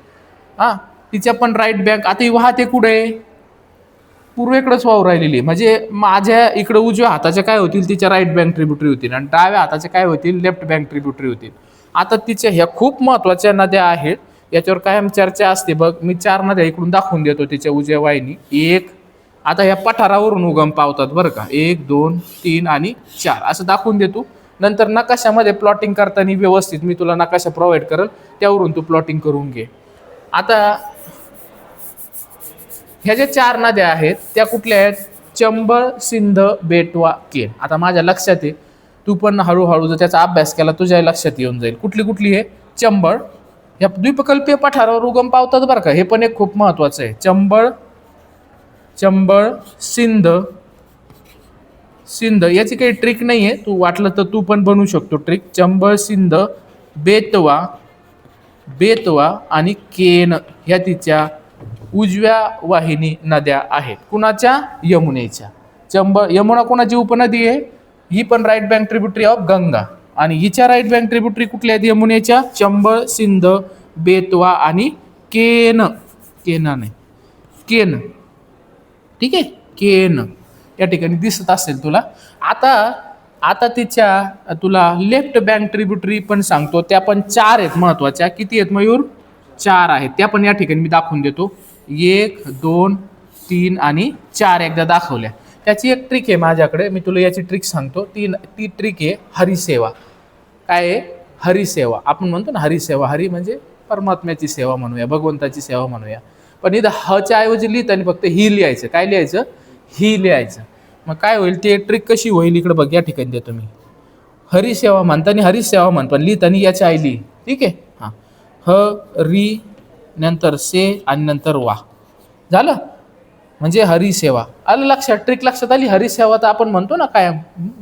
तिच्या पण राईट बँक. आता ही वाहते कुठे? पूर्वेकडेच वाहू राहिलेली. म्हणजे माझ्या इकडे उजव्या हाताच्या काय होतील? तिच्या राईट बँक ट्रिब्युटरी होतील. आणि डाव्या हाताच्या काय होतील? लेफ्ट बँक ट्रिब्युटरी होतील. आता तिच्या ह्या खूप महत्वाच्या नद्या आहेत, याच्यावर कायम चर्चा असते. बघ, मी 4 नद्या इकडून दाखवून देतो तिच्या उजव्या वाहिनी. एक, आता ह्या पठारावरून उगम पावतात, बरं का. 1, 2, 3 आणि 4 असं दाखवून देतो. नंतर नकाशामध्ये प्लॉटिंग करताना व्यवस्थित मी तुला नकाशा प्रोव्हाइड करेल, त्यावरून तू प्लॉटिंग करून घे. आता ह्या ज्या 4 नद्या आहेत त्या कुठल्या आहेत? चंबळ, सिंध, बेटवा, केन. आता माझ्या लक्षात आहे, तू पण हळूहळू जर त्याचा अभ्यास केला तुझ्या लक्षात येऊन जाईल. कुठली कुठली आहे? चंबळ. ह्या द्वीपकल्पीय पठारावर उगम पावतात, बरं का. हे पण एक खूप महत्वाचं आहे. चंबळ, सिंध. याची काही ट्रिक नाही आहे, तू वाटलं तर तू पण बनवू शकतो ट्रिक. चंबळ, सिंध, बेतवा आणि केन ह्या तिच्या उजव्या वाहिनी नद्या आहेत. कुणाच्या? यमुनेच्या. यमुना कोणाची उपनदी आहे? ही पण right bank tributary of Ganga. आणि हिच्या राईट बँक ट्रिब्युटरी कुठल्या आहेत यमुनेच्या? चंबळ, सिंध, बेतवा आणि केन. केना नाही, केन. ठीक आहे, केन या ठिकाणी दिसत असेल तुला. आता आता तिच्या तुला लेफ्ट बँक ट्रिब्युटरी पण सांगतो. त्या पण 4 आहेत महत्वाच्या. किती आहेत मयूर? 4 आहेत. त्या पण या ठिकाणी मी दाखवून देतो. 1 2 3 आणि 4 एकदा दाखवल्या. त्याची एक ट्रिक आहे माझ्याकडे, मी तुला याची ट्रिक सांगतो. ती ट्रिक आहे हरिसेवा. काय आहे? हरिसेवा. आपण म्हणतो ना हरिसेवा. हरी म्हणजे परमात्म्याची सेवा म्हणूया, भगवंताची सेवा म्हणूया. पण इथं हच्या ऐवजी लिहिताना फक्त ही लिहायचं. काय लिहायचं? ही लिहायचं. मग काय होईल? ते ट्रिक कशी होईल इकडे बघ. या ठिकाणी देतो मी. हरिसेवा म्हणताना हरिसेवा म्हण, पण लिहिताना याच्या आई लिही. ठीक आहे. हां, ह री नंतर से आणि नंतर वा. झालं म्हणजे हरिसेवा. आलं लक्षात? ट्रिक लक्षात आली? हरिसेवा तर आपण म्हणतो ना काय,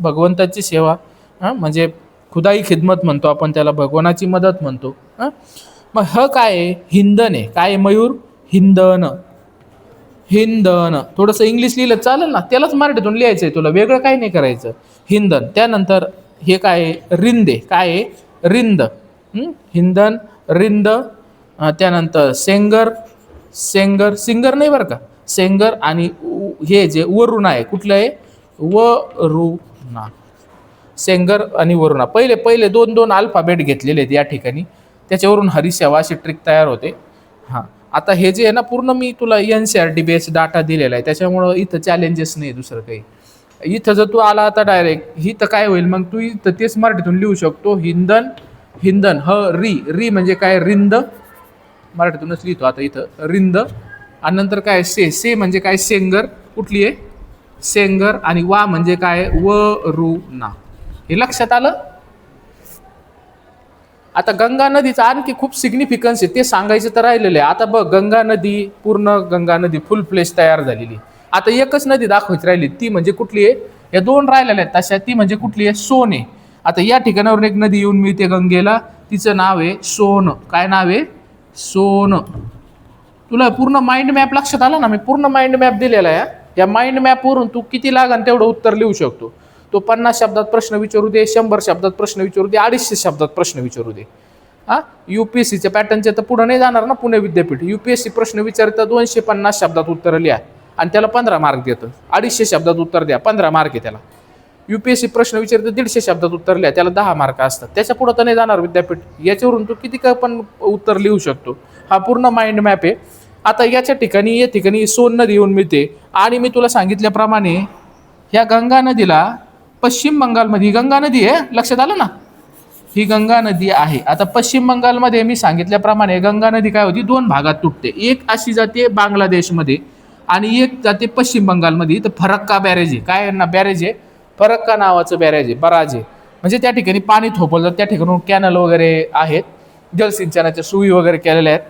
भगवंताची सेवा. म्हणजे खुदाई खिदमत म्हणतो आपण त्याला, भगवानाची मदत म्हणतो. मग ह काय आहे? हिंदन आहे. काय आहे मयूर? हिंदन. हिंदन. थोडंसं इंग्लिश लिहिलं चालेल ना, त्यालाच मराठीतून लिहायचंय तुला, वेगळं काही नाही करायचं. हिंदन. त्यानंतर हे काय आहे? रिंदे. काय आहे? रिंद. हिंदन, रिंद. त्यानंतर सेंगर. सेंगर, सिंगर नाही बरं का, सेंगर. आणि हे जे वरुणा आहे, कुठलं आहे? वरुणा. सेंगर आणि वरुणा. पहिले पहिले 2 अल्फाबेट घेतलेले आहेत या ठिकाणी, त्याच्यावरून हरिसेवा अशी ट्रिक तयार होते. हां, आता हे जे आहे ना, पूर्ण मी तुला NCERT बेस डाटा दिलेला आहे, त्याच्यामुळं इथं चॅलेंजेस नाही दुसरं काही. इथं जर तू आला आता डायरेक्ट, ही तर काय होईल मग, तू इथं तेच मराठीतून लिहू शकतो. हिंदन. हिंदन. ह री. री म्हणजे काय? रिंद. मराठीतूनच लिहितो आता इथं, रिंद. आणि नंतर काय? से. से म्हणजे काय? सेंगर. कुठली आहे? सेंगर. आणि वा म्हणजे काय? वरुणा. हे लक्षात आलं? आता गंगा नदीचा आणखी खूप सिग्निफिकन्स आहे, ते सांगायचं तर राहिलेलं आहे. आता बघ, गंगा नदी, पूर्ण गंगा नदी फुल फ्लेश तयार झालेली. आता एकच नदी दाखवायची राहिली, ती म्हणजे कुठली आहे? या 2 राहिलेल्या आहेत तशा. ती म्हणजे कुठली आहे? सोन आहे. आता या ठिकाणावरून एक नदी येऊन मिळते गंगेला, तिचं नाव आहे सोन. काय नाव आहे? सोन. तुला पूर्ण माइंड मॅप लक्षात आला ना? मी पूर्ण माइंड मॅप दिलेला आहे. या माइंड मॅपवरून तू किती लागन तेवढं उत्तर लिहू शकतो. तो 50 शब्दात प्रश्न विचारू दे, 100 शब्दात प्रश्न विचारू दे, 250 शब्दात प्रश्न विचारू दे. UPSCच्या पॅटर्नच्या तर पुढे नाही जाणार ना पुणे विद्यापीठ. UPSC प्रश्न विचारता 250 शब्दात उत्तर लिहा आणि त्याला 15 मार्क देतं. 250 शब्दात उत्तर द्या, 15 मार्क आहे त्याला. UPSC प्रश्न विचारतं 150 शब्दात उत्तर लिहा, त्याला 10 मार्क असतात. त्याच्या पुढं तर नाही जाणार विद्यापीठ. याच्यावरून तू किती का पण उत्तर लिहू शकतो. हा पूर्ण माइंड मॅप आहे. आता याच्या ठिकाणी, या ठिकाणी सोन नदी येऊन मिळते. आणि मी तुला सांगितल्याप्रमाणे ह्या गंगा नदीला पश्चिम बंगालमध्ये, गंगा नदी आहे, लक्षात आलं ना? ही गंगा नदी आहे. आता पश्चिम बंगालमध्ये मी सांगितल्याप्रमाणे गंगा नदी काय होती? 2 भागात तुटते. एक अशी जाते बांगलादेशमध्ये आणि एक जाते पश्चिम बंगालमध्ये. इथं फरक्का बॅरेज आहे. काय ना बॅरेज आहे? फरक्का नावाचं बॅरेज आहे, बराज आहे. म्हणजे त्या ठिकाणी पाणी थोपवलं जातं. त्या ठिकाणी कॅनल वगैरे आहेत, जलसिंचनाच्या सोयी वगैरे केलेल्या आहेत.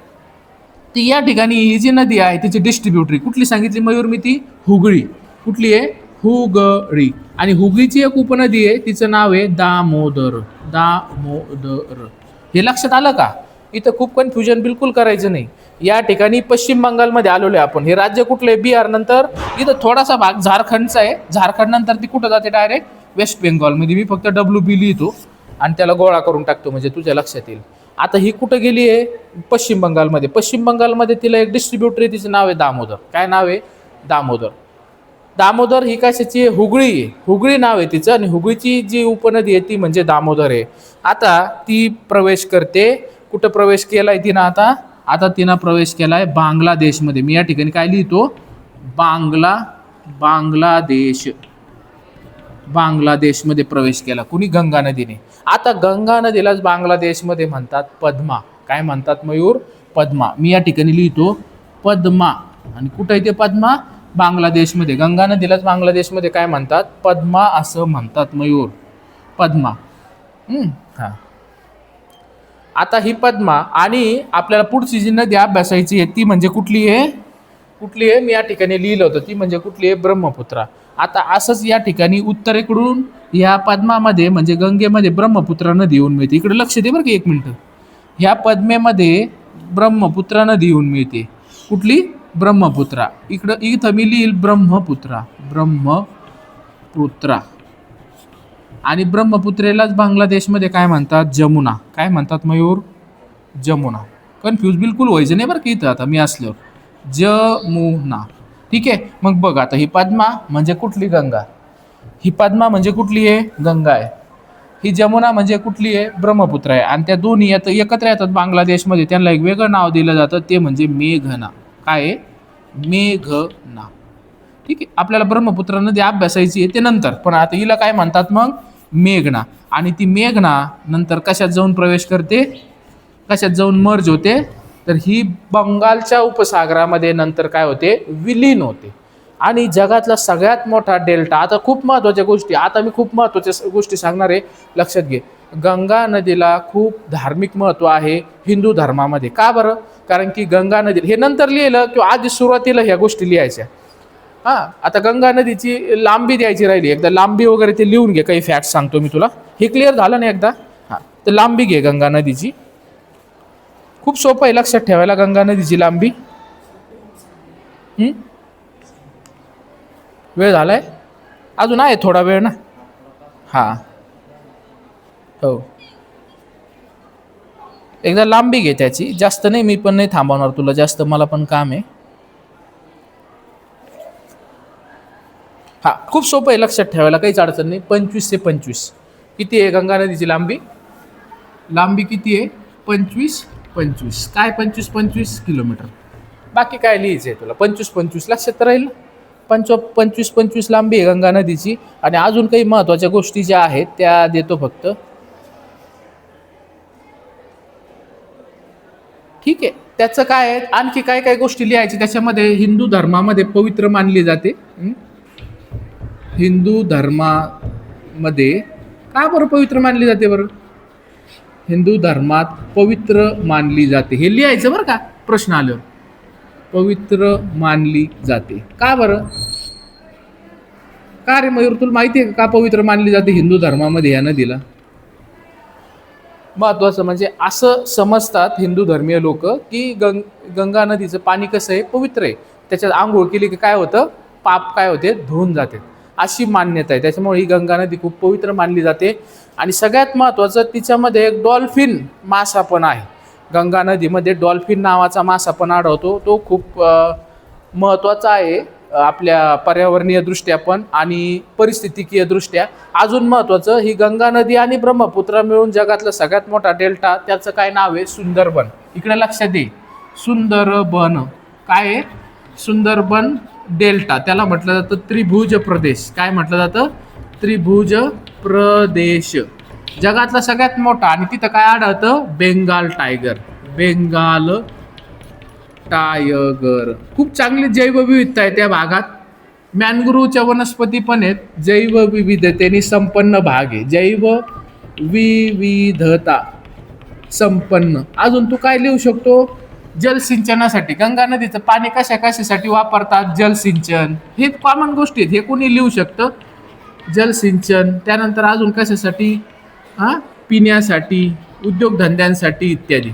ती या ठिकाणी ही जी नदी आहे तिची डिस्ट्रीब्युटरी कुठली सांगितली मयूर मी? ती हुगळी. कुठली आहे? हुगळी. आणि हुगळीची एक उपनदी आहे, तिचं नाव आहे दामोदर. दामोदर. हे लक्षात आलं का? इथं खूप कन्फ्युजन बिलकुल करायचं नाही. या ठिकाणी पश्चिम बंगालमध्ये आलेलो आहे आपण. हे राज्य कुठलं आहे? बिहार. नंतर इथं थोडासा भाग झारखंडचा आहे. झारखंड नंतर ती कुठं जाते? Direct waste बेंगॉलमध्ये. मी फक्त WB लिहितो आणि त्याला गोळा करून टाकतो म्हणजे तुझ्या लक्षात येईल. आता ही कुठं गेली आहे? पश्चिम बंगालमध्ये. पश्चिम बंगालमध्ये तिला एक डिस्ट्रीब्युटरी, तिचं नाव आहे दामोदर. काय नाव आहे? दामोदर. दामोदर ही कशाची आहे? हुगळी आहे. हुगळी नाव आहे तिचं. आणि हुगळीची जी उपनदी आहे ती म्हणजे दामोदर आहे. आता ती प्रवेश करते. कुठं प्रवेश केलाय तिनं? आता तिनं प्रवेश केलाय बांगलादेशमध्ये. मी या ठिकाणी काय लिहितो? बांगलादेश. बांगलादेशमध्ये प्रवेश केला. कुणी? गंगा नदीने. आता गंगा नदीलाच बांगलादेशमध्ये म्हणतात पद्मा. काय म्हणतात मयूर? पद्मा. मी या ठिकाणी लिहितो पद्मा. आणि कुठं आहे ते पद्मा? बांगलादेशमध्ये. गंगा नदीलाच बांगलादेशमध्ये काय म्हणतात? पद्मा असं म्हणतात मयूर. पद्मा. हां. आता ही पद्मा. आणि आपल्याला पुढची जी नदी अभ्यासायची आहे ती म्हणजे कुठली आहे? कुठली आहे? मी या ठिकाणी लिहिलं होतं. ती म्हणजे कुठली आहे? ब्रह्मपुत्रा. आता असंच या ठिकाणी उत्तरेकडून ह्या पद्मामध्ये म्हणजे गंगेमध्ये ब्रह्मपुत्रा नदी येऊन मिळते. इकडे लक्ष दे बरं की 1 मिनिट. ह्या पद्मेमध्ये ब्रह्मपुत्रा नदी येऊन मिळते. कुठली? ब्रह्मपुत्रा. इथं मी लिहिल ब्रह्मपुत्रा. ब्रह्मपुत्रा. आणि ब्रह्मपुत्रेलाच बांगलादेशमध्ये काय म्हणतात, जमुना. काय म्हणतात मयूर? जमुना. कन्फ्यूज बिलकुल व्हायचं नाही बरं की इथं आता मी असल्यावर. जमुना. ठीक आहे. मग बघ आता ही पद्मा म्हणजे कुठली? गंगा. ही पद्मा म्हणजे कुठली आहे? गंगा आहे. ही जमुना म्हणजे कुठली आहे? ब्रह्मपुत्र आहे. आणि त्या दोन्ही एकत्र येतात बांगलादेशमध्ये, त्यांना एक वेगळं नाव दिलं जातं, ते म्हणजे मेघना. काय आहे? मेघना. ठीक आहे. आपल्याला ब्रह्मपुत्र नदी अभ्यासायची आहे ते नंतर, पण आता हिला काय म्हणतात मग? मेघना. आणि ती मेघना नंतर कशात जाऊन प्रवेश करते? कशात जाऊन मर्ज होते? तर ही बंगालच्या उपसागरामध्ये नंतर काय होते? विलीन होते. आणि जगातला सगळ्यात मोठा डेल्टा. आता खूप महत्त्वाच्या गोष्टी, आता मी खूप महत्त्वाच्या गोष्टी सांगणार आहे, लक्षात घे. गंगा नदीला खूप धार्मिक महत्त्व आहे हिंदू धर्मामध्ये. का बरं? कारण की गंगा नदी, हे नंतर लिहिलं किंवा आधी सुरुवातीला ह्या गोष्टी लिहायच्या. हां, आता गंगा नदीची लांबी द्यायची राहिली, एकदा लांबी वगैरे ते लिहून घे. काही फॅक्ट सांगतो मी तुला, हे क्लिअर झालं ना एकदा. हां, तर लांबी घे गंगा नदीची. खूप सोपं आहे लक्षात ठेवायला गंगा नदीची लांबी. वेळ झालाय? अजून आहे थोडा वेळ ना. हां, हो, एकदा लांबी घे त्याची. जास्त नाही, मी पण नाही थांबवणार तुला जास्त, मला पण काम आहे. हा, खूप सोपं आहे लक्षात ठेवायला, काहीच अडचण नाही. 25 ते 25 किती आहे गंगा नदीची लांबी? लांबी किती आहे? 25 काय? 25 किलोमीटर. बाकी काय लिहायचं आहे तुला? 25 लक्षात राहील. 25 लांबी आहे गंगा नदीची. आणि अजून काही महत्त्वाच्या गोष्टी ज्या आहेत त्या देतो फक्त. ठीक आहे. त्याचं काय आहे, आणखी काय काय गोष्टी लिहायची त्याच्यामध्ये? हिंदू धर्मामध्ये पवित्र मानली जाते. हिंदू धर्मामध्ये का बरं पवित्र मानली जाते बरं? हिंदू धर्मात पवित्र मानली जाते, हे लिहायचं बरं का प्रश्न आल्यावर. पवित्र मानली जाते का बरं? का रे मयूर, तुला माहिती आहे का पवित्र मानली जाते हिंदू धर्मामध्ये या नदीला? महत्वाचं म्हणजे असं समजतात हिंदू धर्मीय लोक की गंगा नदीचं पाणी कसं आहे? पवित्र आहे. त्याच्यात आंघोळ केली की काय होतं? पाप काय होते? धुवून जाते. अशी मान्यता आहे. त्याच्यामुळे ही गंगा नदी खूप पवित्र मानली जाते. आणि सगळ्यात महत्त्वाचं, तिच्यामध्ये एक डॉल्फिन मासा पण आहे. गंगा नदीमध्ये डॉल्फिन नावाचा मासा पण आढळतो. तो खूप महत्त्वाचा आहे आपल्या पर्यावरणीय दृष्ट्या पण आणि परिस्थितिकीय दृष्ट्या. अजून महत्त्वाचं, ही गंगा नदी आणि ब्रह्मपुत्रा मिळून जगातला सगळ्यात मोठा डेल्टा, त्याचं काय नाव आहे? सुंदरबन. इकडे लक्षात दे, सुंदरबन. काय आहे? सुंदरबन डेल्टा. त्याला म्हटलं जातं त्रिभुज प्रदेश. काय म्हटलं जातं? त्रिभुज प्रदेश. जगातला सगळ्यात मोठा. आणि तिथं काय आढळतं? बेंगाल टायगर. बेंगाल टायगर. खूप चांगली जैवविविधता आहे त्या भागात. मॅनग्रोवच्या वनस्पती पण आहेत. जैवविविधतेने संपन्न भाग आहे. जैवविविधता संपन्न. अजून तू काय लिहू शकतो? जलसिंचनासाठी गंगा नदीचं पाणी कशासाठी वापरतात? जलसिंचन. हे कॉमन गोष्टी आहेत, हे कोणी लिहू शकतं. जलसिंचन. त्यानंतर अजून कशासाठी? पिण्यासाठी, उद्योगधंद्यांसाठी इत्यादी.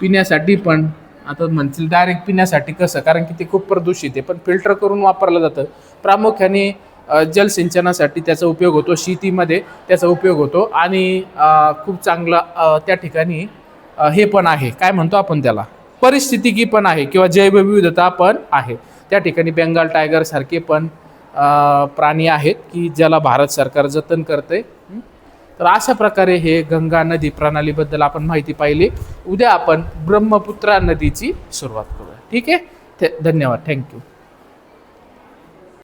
पिण्यासाठी पण. आता म्हणतील डायरेक्ट पिण्यासाठी कसं? कारण की ते खूप प्रदूषित आहे, पण फिल्टर करून वापरलं जातं. प्रामुख्याने जलसिंचनासाठी त्याचा उपयोग होतो. शेतीमध्ये त्याचा उपयोग होतो. आणि खूप चांगला त्या ठिकाणी हे पण आहे, काय म्हणतो आपण त्याला? परिस्थितिकी पण आहे किंवा जैवविविधता पण आहे. त्या ठिकाणी बेंगाल टायगर सारखे पण प्राणी आहेत की ज्याला भारत सरकार जतन करते. तर अशा प्रकारे हे गंगा नदी प्रणालीबद्दल आपण माहिती पाहिली. उद्या आपण ब्रह्मपुत्रा नदीची सुरुवात करूया. ठीक आहे. धन्यवाद. थँक्यू.